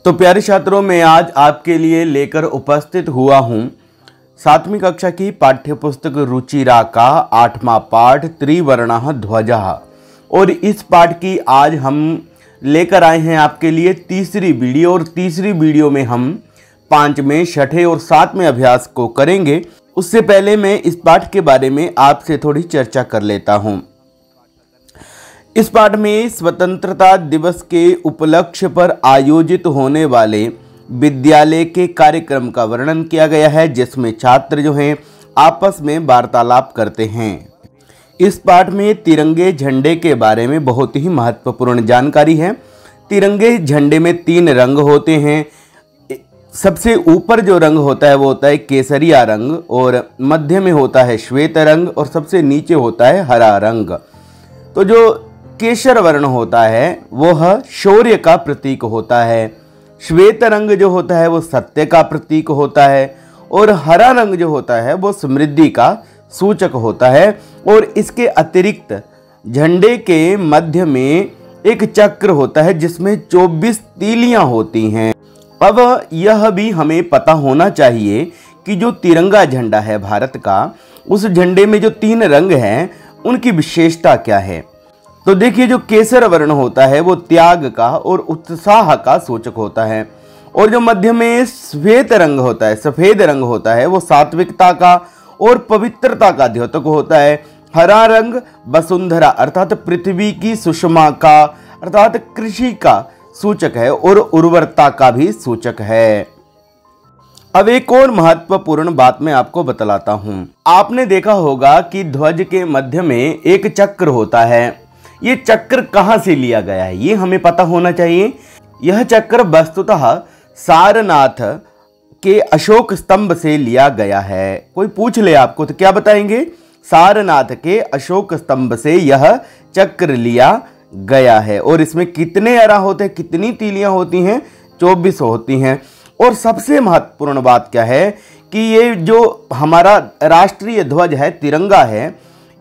तो प्यारे छात्रों, मैं आज आपके लिए लेकर उपस्थित हुआ हूँ 7वीं कक्षा की पाठ्य पुस्तक रुचिरा का 8वां पाठ त्रिवर्णः ध्वजः। और इस पाठ की आज हम लेकर आए हैं आपके लिए तीसरी वीडियो। और तीसरी वीडियो में हम 5वें, 6ठे और 7वें अभ्यास को करेंगे। उससे पहले मैं इस पाठ के बारे में आपसे थोड़ी चर्चा कर लेता हूँ। इस पाठ में स्वतंत्रता दिवस के उपलक्ष्य पर आयोजित होने वाले विद्यालय के कार्यक्रम का वर्णन किया गया है, जिसमें छात्र जो हैं आपस में वार्तालाप करते हैं। इस पाठ में तिरंगे झंडे के बारे में बहुत ही महत्वपूर्ण जानकारी है। तिरंगे झंडे में 3 रंग होते हैं। सबसे ऊपर जो रंग होता है वो होता है केसरिया रंग, और मध्य में होता है श्वेत रंग, और सबसे नीचे होता है हरा रंग। तो जो केसर वर्ण होता है वह शौर्य का प्रतीक होता है, श्वेत रंग जो होता है वो सत्य का प्रतीक होता है, और हरा रंग जो होता है वो समृद्धि का सूचक होता है। और इसके अतिरिक्त झंडे के मध्य में एक चक्र होता है जिसमें 24 तीलियां होती हैं। अब यह भी हमें पता होना चाहिए कि जो तिरंगा झंडा है भारत का, उस झंडे में जो 3 रंग हैं उनकी विशेषता क्या है। तो देखिए, जो केसर वर्ण होता है वो त्याग का और उत्साह का सूचक होता है, और जो मध्य में श्वेत रंग होता है, सफेद रंग होता है, वो सात्विकता का और पवित्रता का द्योतक होता है। हरा रंग वसुंधरा अर्थात पृथ्वी की सुषमा का अर्थात कृषि का सूचक है, और उर्वरता का भी सूचक है। अब एक और महत्वपूर्ण बात मैं आपको बतलाता हूं। आपने देखा होगा कि ध्वज के मध्य में एक चक्र होता है। ये चक्र कहां से लिया गया है ये हमें पता होना चाहिए। यह चक्र वस्तुतः सारनाथ के अशोक स्तंभ से लिया गया है। कोई पूछ ले आपको तो क्या बताएंगे? सारनाथ के अशोक स्तंभ से यह चक्र लिया गया है। और इसमें कितने अरा होते हैं, कितनी तीलियां होती हैं? 24 होती हैं। और सबसे महत्वपूर्ण बात क्या है कि ये जो हमारा राष्ट्रीय ध्वज है, तिरंगा है,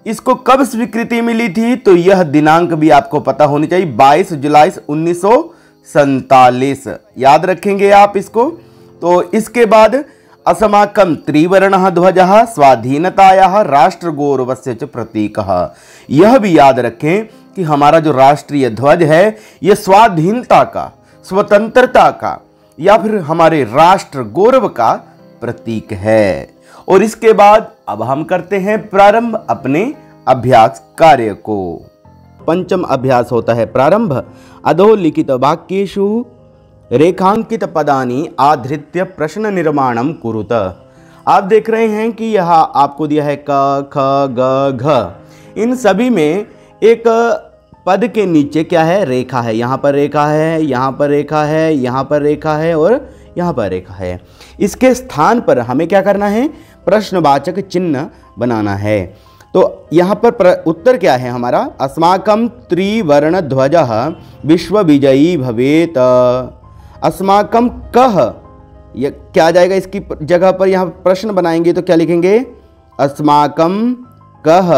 इसको कब स्वीकृति मिली थी? तो यह दिनांक भी आपको पता होनी चाहिए, 22 जुलाई 1947। याद रखेंगे आप इसको। तो इसके बाद अस्माकं त्रिवर्णः ध्वजः स्वाधीनतायाः राष्ट्रगौरवस्य च प्रतीकः। यह भी याद रखें कि हमारा जो राष्ट्रीय ध्वज है यह स्वाधीनता का, स्वतंत्रता का या फिर हमारे राष्ट्र गौरव का प्रतीक है। और इसके बाद अब हम करते हैं प्रारंभ अपने अभ्यास कार्य को। 5वां अभ्यास होता है प्रारंभ। अधोलिखित वाक्येषु रेखांकित पदानि आधृत्य प्रश्न निर्माणं कुरुत। आप देख रहे हैं कि यहाँ आपको दिया है क, ख, ग, घ। इन सभी में एक पद के नीचे क्या है? रेखा है। यहाँ पर रेखा है, यहाँ पर रेखा है, यहाँ पर रेखा है और यहाँ पर रेखा है। इसके स्थान पर हमें क्या करना है? प्रश्नवाचक चिन्ह बनाना है। तो यहाँ पर उत्तर क्या है हमारा? अस्माकं त्रिवर्ण ध्वजः विश्व विजयी भवेत। अस्माकं कः, ये क्या आ जाएगा इसकी जगह पर? यहाँ प्रश्न बनाएंगे तो क्या लिखेंगे? अस्माकं कः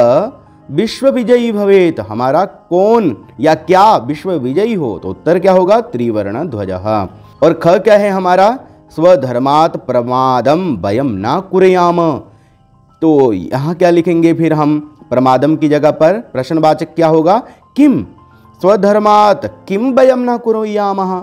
विश्व विजयी भवेत। हमारा कौन या क्या विश्व विजयी हो? तो उत्तर क्या होगा? त्रिवर्ण ध्वजः। और ख क्या है हमारा? स्वधर्मात् प्रमादम वयम न कुर्याम। तो यहाँ क्या लिखेंगे फिर हम? प्रमादम की जगह पर प्रश्नवाचक क्या होगा? किम। स्वधर्मात् किम वयम न कुर्यामः।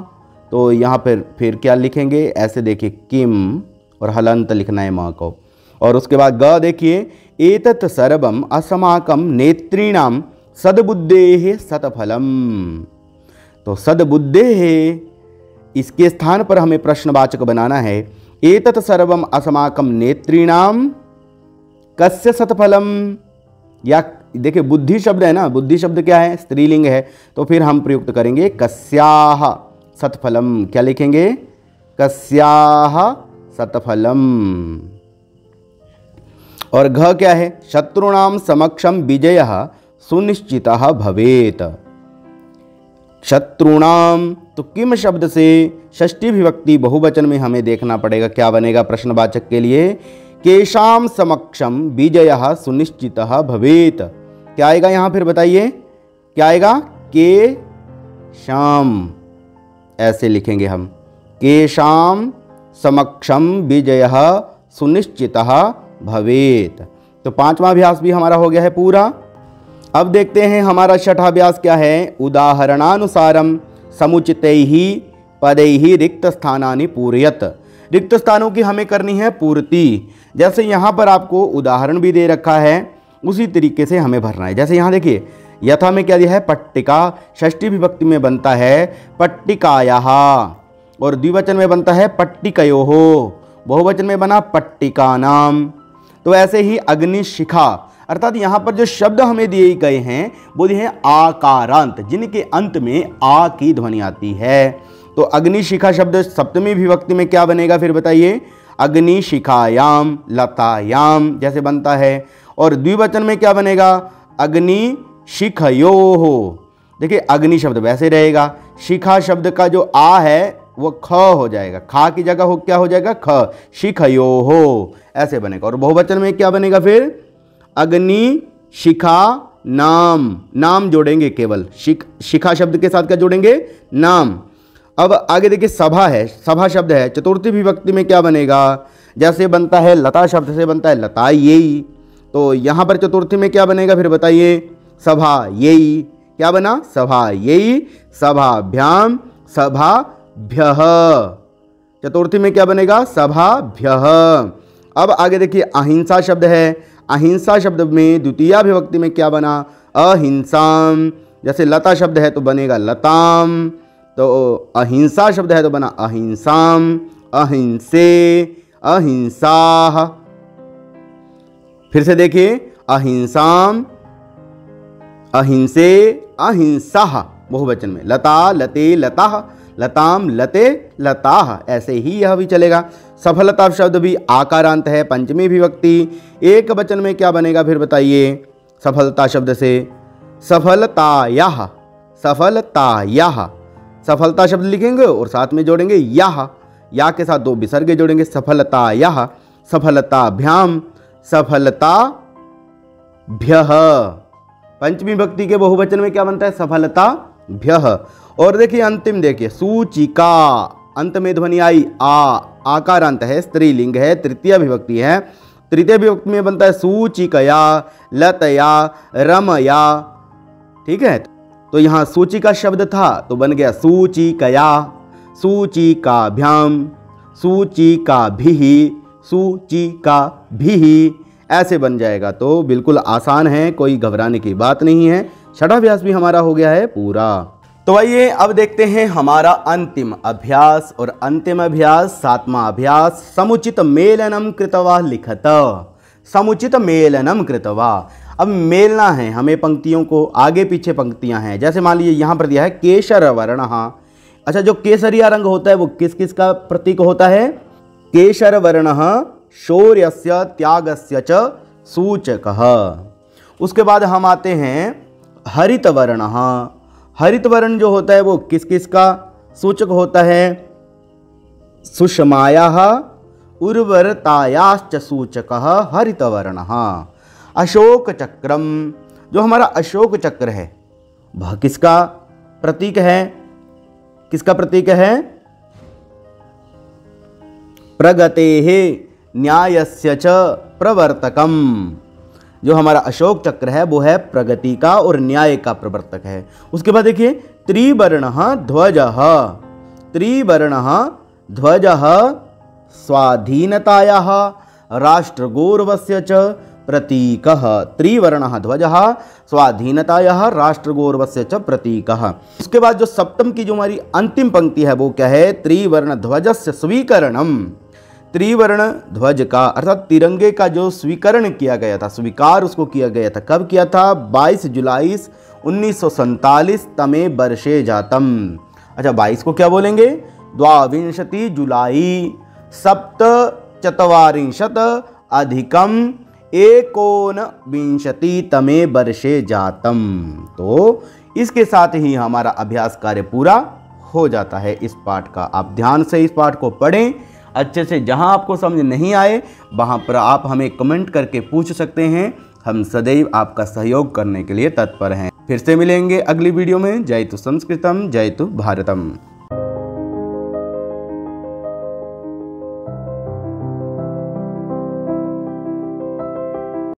तो यहाँ पर फिर क्या लिखेंगे? ऐसे देखिए, किम और हलंत लिखना है माँ को। और उसके बाद ग देखिए, एतत् सर्वम अस्माकं नेतॄणां सद्बुद्धेः सत्फलम। तो सद्बुद्धेः इसके स्थान पर हमें प्रश्नवाचक बनाना है। एतत् सर्वम अस्माकं नेतॄणां कस्य सत्फलम। या देखिए, बुद्धि शब्द है ना, बुद्धि शब्द क्या है? स्त्रीलिंग है। तो फिर हम प्रयुक्त करेंगे कस्याः सत्फलम। क्या लिखेंगे? कस्याः सत्फलम। और घ क्या है? शत्रुणां समक्षं विजयः सुनिश्चितः भवेत। शत्रुणाम, तो किम शब्द से षष्ठी विभक्ति बहुवचन में हमें देखना पड़ेगा क्या बनेगा प्रश्नवाचक के लिए? केशाम समक्षम विजयः सुनिश्चितः भवेत। क्या आएगा यहाँ फिर बताइए? क्या आएगा? के शाम, ऐसे लिखेंगे हम। केषां समक्षम विजयः सुनिश्चितः भवेत्। तो पांचवा अभ्यास भी हमारा हो गया है पूरा। अब देखते हैं हमारा छठा अभ्यास क्या है। उदाहरणानुसारम समुचितैः पदैः रिक्त स्थानानि पूरयत। रिक्त स्थानों की हमें करनी है पूर्ति। जैसे यहाँ पर आपको उदाहरण भी दे रखा है, उसी तरीके से हमें भरना है। जैसे यहाँ देखिए, यथा में क्या दिया है, पट्टिका, षष्ठी विभक्ति में बनता है पट्टिकायाः, और द्विवचन में बनता है पट्टिकयोः, बहुवचन में बना पट्टिकानाम। तो ऐसे ही अग्निशिखा, अर्थात यहाँ पर जो शब्द हमें दिए गए हैं वो दिए हैं आकारांत, जिनके अंत में आ की ध्वनि आती है। तो अग्निशिखा शब्द सप्तमी विभक्ति में क्या बनेगा फिर बताइए, अग्निशिखायाम, लतायाम जैसे बनता है। और द्विवचन में क्या बनेगा, अग्निशिखयोः। देखिए अग्नि शब्द वैसे रहेगा, शिखा शब्द का जो आ है वो ख हो जाएगा, खा की जगह हो क्या हो जाएगा, ख, शिखयोः ऐसे बनेगा। और बहुवचन में क्या बनेगा फिर, अग्नि शिखा नाम, नाम जोड़ेंगे केवल, शिखा शब्द के साथ क्या जोड़ेंगे, नाम। अब आगे देखिए सभा है, सभा शब्द है, चतुर्थी विभक्ति में क्या बनेगा, जैसे बनता है लता शब्द से बनता है लतायै। तो यहाँ पर चतुर्थी में क्या बनेगा फिर बताइए, सभायै। क्या बना, सभायै, सभाभ्याम, सभाभ्यः। चतुर्थी में क्या बनेगा, सभाभ्यः। अब आगे देखिए अहिंसा शब्द है, अहिंसा शब्द में द्वितीया विभक्ति में क्या बना, अहिंसाम। जैसे लता शब्द है तो बनेगा लताम, तो अहिंसा शब्द है तो बना अहिंसाम, अहिंसे, अहिंसाः। फिर से देखिए अहिंसाम, अहिंसे, अहिंसाः बहुवचन में, लता, लते, लताः, लताम, लते, लताः, ऐसे ही यह भी चलेगा। सफलता शब्द भी आकारांत है, पंचमी विभक्ति, एक वचन में क्या बनेगा फिर बताइए, सफलता शब्द से सफलतायाः, सफलतायाः। सफलता शब्द लिखेंगे और साथ में जोड़ेंगे याः, या के साथ दो विसर्ग जोड़ेंगे, सफलतायाः, सफलताभ्याम, सफलताभ्यः। पंचमी विभक्ति के बहुवचन में क्या बनता है, सफलताभ्यः। और देखिए अंतिम देखिए, सूचिका, अंत में ध्वनि आई आ, आकारांत है, स्त्रीलिंग है, तृतीय विभक्ति है। तृतीय विभक्ति में बनता है सूचिकया, लतया, रमया। ठीक है, तो यहाँ सूचिका शब्द था तो बन गया सूचिकया, सूचिकाभ्याम, सूचिकाभिः, सूचिकाभिः, ऐसे बन जाएगा। तो बिल्कुल आसान है, कोई घबराने की बात नहीं है। छठा अभ्यास भी हमारा हो गया है पूरा। तो आइए अब देखते हैं हमारा अंतिम अभ्यास, और अंतिम अभ्यास सातवां अभ्यास, समुचित मेलनम कृत्वा लिखत। समुचित मेलनम कृत्वा, अब मेलना है हमें पंक्तियों को, आगे पीछे पंक्तियां हैं। जैसे मान लीजिए यहाँ पर दिया है केशर वर्णः। अच्छा, जो केसरिया रंग होता है वो किस किस का प्रतीक होता है, केशर वर्णः शौर्यस्य त्यागस्य च सूचकः। उसके बाद हम आते हैं हरित वर्णः। हरित वर्ण जो होता है वो किस किस का सूचक होता है, सुषमायाः उर्वरतायाश्च सूचकः हरित वर्णः। अशोक चक्रम, जो हमारा अशोक चक्र है वह किसका प्रतीक है, किसका प्रतीक है, प्रगतेः न्यायस्य च प्रवर्तकम। जो हमारा अशोक चक्र है वो है प्रगति का और न्याय का प्रवर्तक है। उसके बाद देखिए त्रिवर्णः ध्वजः। त्रिवर्णः ध्वजः स्वाधीनतायाः राष्ट्रगौरवस्य च प्रतीकः। त्रिवर्णः ध्वजः स्वाधीनतायाः राष्ट्रगौरवस्य च प्रतीकः। उसके बाद जो सप्तम की जो हमारी अंतिम पंक्ति है वो क्या है, त्रिवर्ण ध्वजस्य स्वीकरणम। त्रिवर्ण ध्वज का अर्थात तिरंगे का जो स्वीकरण किया गया था, स्वीकार उसको किया गया था, कब किया था, 22 जुलाई 1947 तमे वर्षे जातम। अच्छा, 22 को क्या बोलेंगे, 22 जुलाई 47 अधिकम 19 तमे वर्षे जातम। तो इसके साथ ही हमारा अभ्यास कार्य पूरा हो जाता है इस पाठ का। आप ध्यान से इस पाठ को पढ़ें अच्छे से। जहां आपको समझ नहीं आए वहां पर आप हमें कमेंट करके पूछ सकते हैं, हम सदैव आपका सहयोग करने के लिए तत्पर हैं। फिर से मिलेंगे अगली वीडियो में। जय तु संस्कृतम, जय तु भारतम।